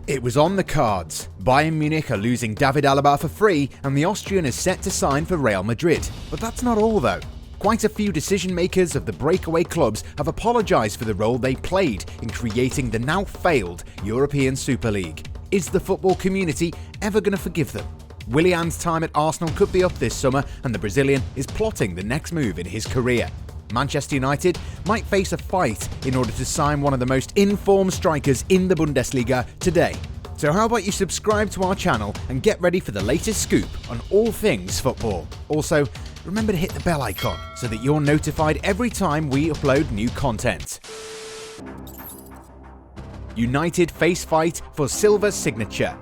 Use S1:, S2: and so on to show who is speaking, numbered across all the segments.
S1: It was on the cards. Bayern Munich are losing David Alaba for free, and the Austrian is set to sign for Real Madrid. But that's not all though. Quite a few decision makers of the breakaway clubs have apologised for the role they played in creating the now failed European Super League. Is the football community ever going to forgive them? Julian's time at Arsenal could be up this summer, and the Brazilian is plotting the next move in his career. Manchester United might face a fight in order to sign one of the most in-form strikers in the Bundesliga today. So how about you subscribe to our channel and get ready for the latest scoop on all things football. Also, remember to hit the bell icon so that you're notified every time we upload new content. United face fight for Silva's signature.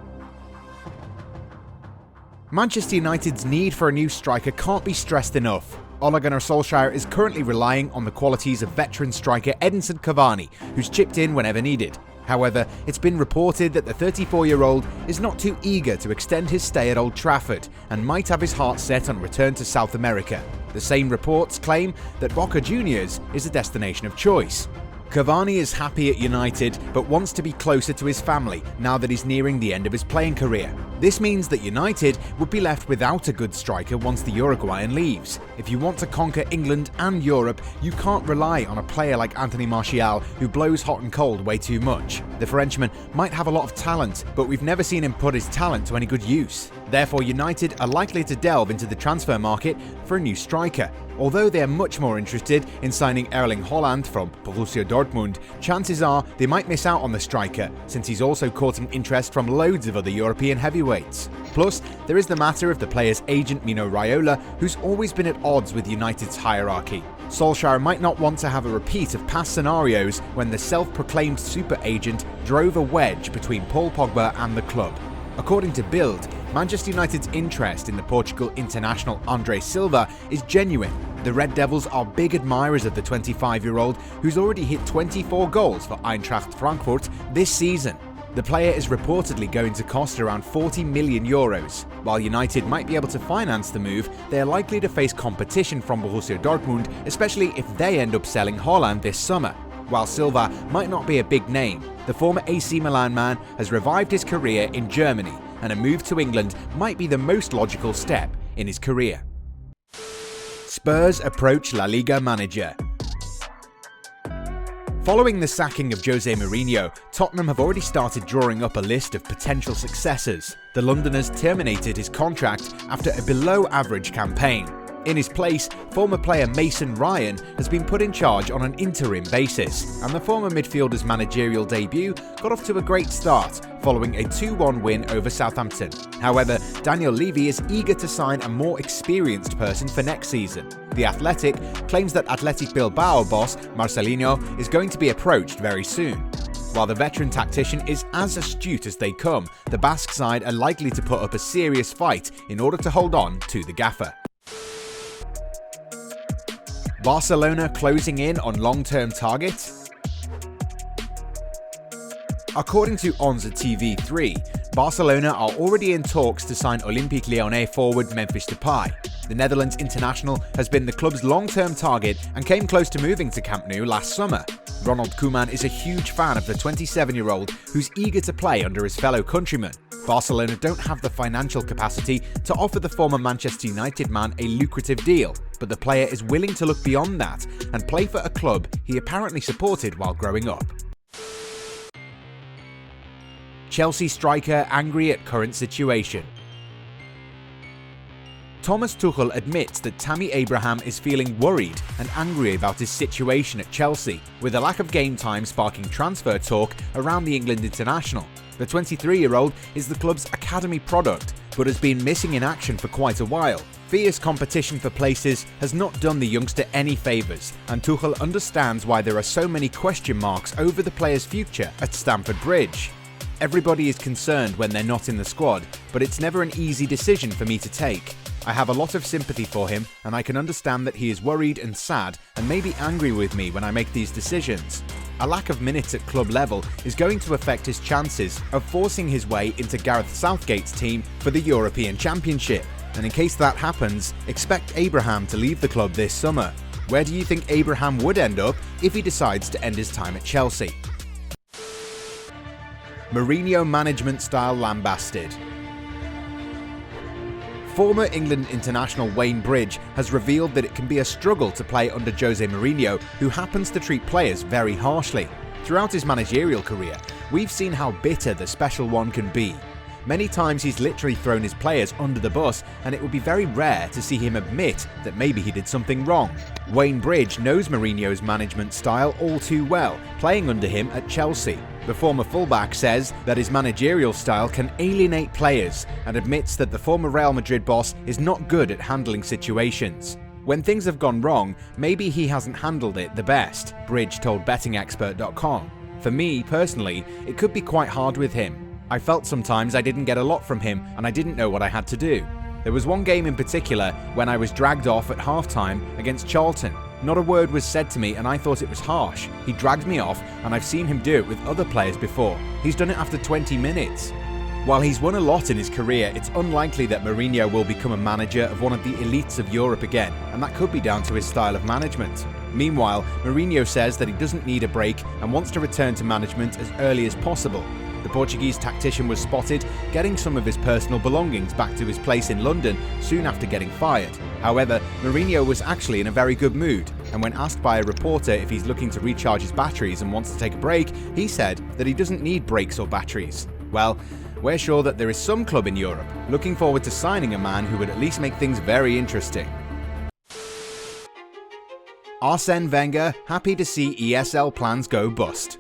S1: Manchester United's need for a new striker can't be stressed enough. Ole Gunnar Solskjaer is currently relying on the qualities of veteran striker Edinson Cavani, who's chipped in whenever needed. However, it's been reported that the 34-year-old is not too eager to extend his stay at Old Trafford and might have his heart set on return to South America. The same reports claim that Boca Juniors is a destination of choice. Cavani is happy at United but wants to be closer to his family now that he's nearing the end of his playing career. This means that United would be left without a good striker once the Uruguayan leaves. If you want to conquer England and Europe, you can't rely on a player like Anthony Martial who blows hot and cold way too much. The Frenchman might have a lot of talent, but we've never seen him put his talent to any good use. Therefore, United are likely to delve into the transfer market for a new striker. Although they are much more interested in signing Erling Haaland from Borussia Dortmund, chances are they might miss out on the striker since he's also courting interest from loads of other European heavyweights. Plus, there is the matter of the player's agent Mino Raiola, who's always been at odds with United's hierarchy. Solskjaer might not want to have a repeat of past scenarios when the self-proclaimed super agent drove a wedge between Paul Pogba and the club. According to Bild, Manchester United's interest in the Portugal international Andre Silva is genuine. The Red Devils are big admirers of the 25-year-old who's already hit 24 goals for Eintracht Frankfurt this season. The player is reportedly going to cost around €40 million. While United might be able to finance the move, they are likely to face competition from Borussia Dortmund, especially if they end up selling Haaland this summer. While Silva might not be a big name, the former AC Milan man has revived his career in Germany, and a move to England might be the most logical step in his career. Spurs approach La Liga manager. Following the sacking of Jose Mourinho, Tottenham have already started drawing up a list of potential successors. The Londoners terminated his contract after a below-average campaign. In his place, former player Mason Ryan has been put in charge on an interim basis, and the former midfielder's managerial debut got off to a great start following a 2-1 win over Southampton. However, Daniel Levy is eager to sign a more experienced person for next season. The Athletic claims that Athletic Bilbao boss Marcelinho is going to be approached very soon. While the veteran tactician is as astute as they come, the Basque side are likely to put up a serious fight in order to hold on to the gaffer. Barcelona closing in on long-term target? According to Onze TV3, Barcelona are already in talks to sign Olympique Lyonnais forward Memphis Depay. The Netherlands international has been the club's long-term target and came close to moving to Camp Nou last summer. Ronald Koeman is a huge fan of the 27-year-old who's eager to play under his fellow countrymen. Barcelona don't have the financial capacity to offer the former Manchester United man a lucrative deal, but the player is willing to look beyond that and play for a club he apparently supported while growing up. Chelsea striker angry at current situation. Thomas Tuchel admits that Tammy Abraham is feeling worried and angry about his situation at Chelsea, with a lack of game time sparking transfer talk around the England international. The 23-year-old is the club's academy product, but has been missing in action for quite a while. Fierce competition for places has not done the youngster any favours, and Tuchel understands why there are so many question marks over the player's future at Stamford Bridge. Everybody is concerned when they're not in the squad, but it's never an easy decision for me to take. I have a lot of sympathy for him, and I can understand that he is worried and sad and maybe angry with me when I make these decisions. A lack of minutes at club level is going to affect his chances of forcing his way into Gareth Southgate's team for the European Championship, and in case that happens, expect Abraham to leave the club this summer. Where do you think Abraham would end up if he decides to end his time at Chelsea? Mourinho management style lambasted. Former England international Wayne Bridge has revealed that it can be a struggle to play under Jose Mourinho, who happens to treat players very harshly. Throughout his managerial career, we've seen how bitter the special one can be. Many times he's literally thrown his players under the bus, and it would be very rare to see him admit that maybe he did something wrong. Wayne Bridge knows Mourinho's management style all too well, playing under him at Chelsea. The former fullback says that his managerial style can alienate players and admits that the former Real Madrid boss is not good at handling situations. When things have gone wrong, maybe he hasn't handled it the best, Bridge told bettingexpert.com. For me, personally, it could be quite hard with him. I felt sometimes I didn't get a lot from him and I didn't know what I had to do. There was one game in particular when I was dragged off at halftime against Charlton. Not a word was said to me and I thought it was harsh. He dragged me off and I've seen him do it with other players before. He's done it after 20 minutes. While he's won a lot in his career, it's unlikely that Mourinho will become a manager of one of the elites of Europe again, and that could be down to his style of management. Meanwhile, Mourinho says that he doesn't need a break and wants to return to management as early as possible. The Portuguese tactician was spotted getting some of his personal belongings back to his place in London soon after getting fired. However, Mourinho was actually in a very good mood, and when asked by a reporter if he's looking to recharge his batteries and wants to take a break, he said that he doesn't need breaks or batteries. Well, we're sure that there is some club in Europe looking forward to signing a man who would at least make things very interesting. Arsene Wenger happy to see ESL plans go bust.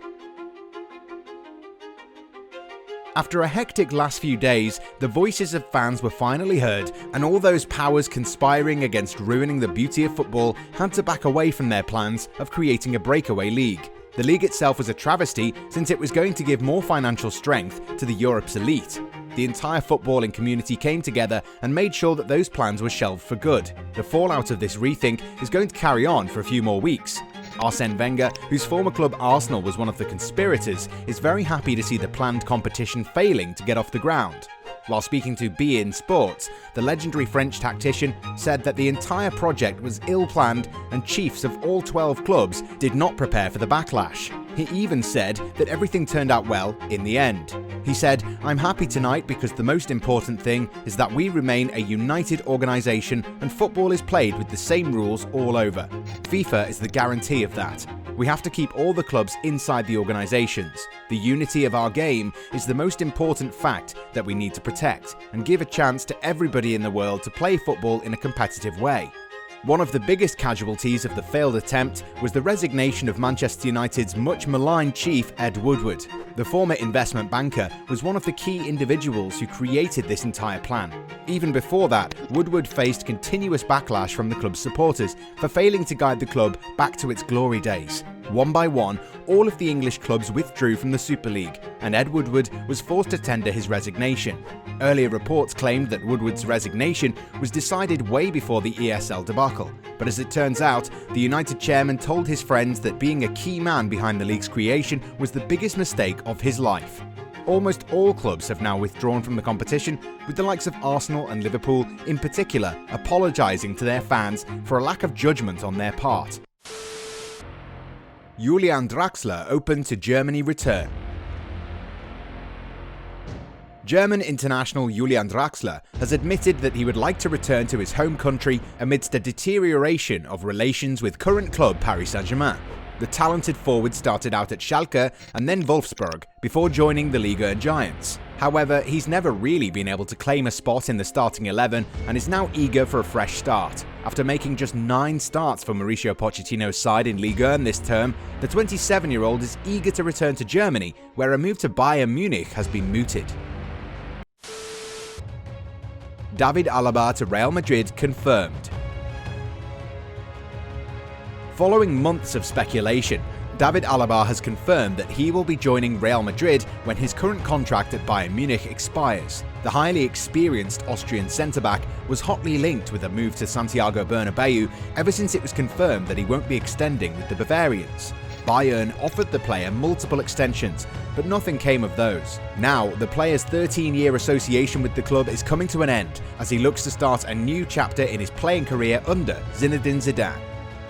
S1: After a hectic last few days, the voices of fans were finally heard, and all those powers conspiring against ruining the beauty of football had to back away from their plans of creating a breakaway league. The league itself was a travesty since it was going to give more financial strength to the Europe's elite. The entire footballing community came together and made sure that those plans were shelved for good. The fallout of this rethink is going to carry on for a few more weeks. Arsene Wenger, whose former club Arsenal was one of the conspirators, is very happy to see the planned competition failing to get off the ground. While speaking to beIN Sports, the legendary French tactician said that the entire project was ill-planned and chiefs of all 12 clubs did not prepare for the backlash. He even said that everything turned out well in the end. He said, "I'm happy tonight because the most important thing is that we remain a united organisation and football is played with the same rules all over. FIFA is the guarantee of that. We have to keep all the clubs inside the organisations. The unity of our game is the most important fact that we need to protect and give a chance to everybody in the world to play football in a competitive way." One of the biggest casualties of the failed attempt was the resignation of Manchester United's much maligned chief Ed Woodward. The former investment banker was one of the key individuals who created this entire plan. Even before that, Woodward faced continuous backlash from the club's supporters for failing to guide the club back to its glory days. One by one, all of the English clubs withdrew from the Super League, and Ed Woodward was forced to tender his resignation. Earlier reports claimed that Woodward's resignation was decided way before the ESL debacle, but as it turns out, the United chairman told his friends that being a key man behind the league's creation was the biggest mistake of his life. Almost all clubs have now withdrawn from the competition, with the likes of Arsenal and Liverpool in particular apologising to their fans for a lack of judgment on their part. Julian Draxler open to Germany return. German international Julian Draxler has admitted that he would like to return to his home country amidst a deterioration of relations with current club Paris Saint-Germain. The talented forward started out at Schalke and then Wolfsburg before joining the Liga Giants. However, he's never really been able to claim a spot in the starting 11 and is now eager for a fresh start. After making just 9 starts for Mauricio Pochettino's side in Liga this term, the 27-year-old is eager to return to Germany, where a move to Bayern Munich has been mooted. David Alaba to Real Madrid confirmed. Following months of speculation, David Alaba has confirmed that he will be joining Real Madrid when his current contract at Bayern Munich expires. The highly experienced Austrian centre-back was hotly linked with a move to Santiago Bernabeu ever since it was confirmed that he won't be extending with the Bavarians. Bayern offered the player multiple extensions, but nothing came of those. Now, the player's 13-year association with the club is coming to an end as he looks to start a new chapter in his playing career under Zinedine Zidane.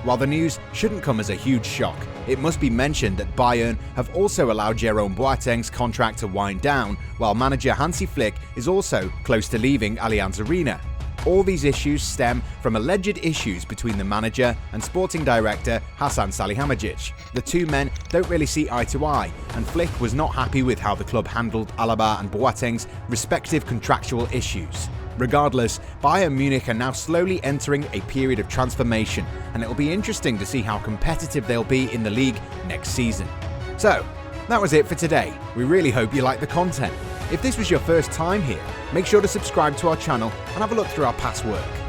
S1: While the news shouldn't come as a huge shock, it must be mentioned that Bayern have also allowed Jerome Boateng's contract to wind down, while manager Hansi Flick is also close to leaving Allianz Arena. All these issues stem from alleged issues between the manager and sporting director Hasan Salihamidzic. The two men don't really see eye to eye, and Flick was not happy with how the club handled Alaba and Boateng's respective contractual issues. Regardless, Bayern Munich are now slowly entering a period of transformation, and it will be interesting to see how competitive they'll be in the league next season. So, that was it for today. We really hope you liked the content. If this was your first time here, make sure to subscribe to our channel and have a look through our past work.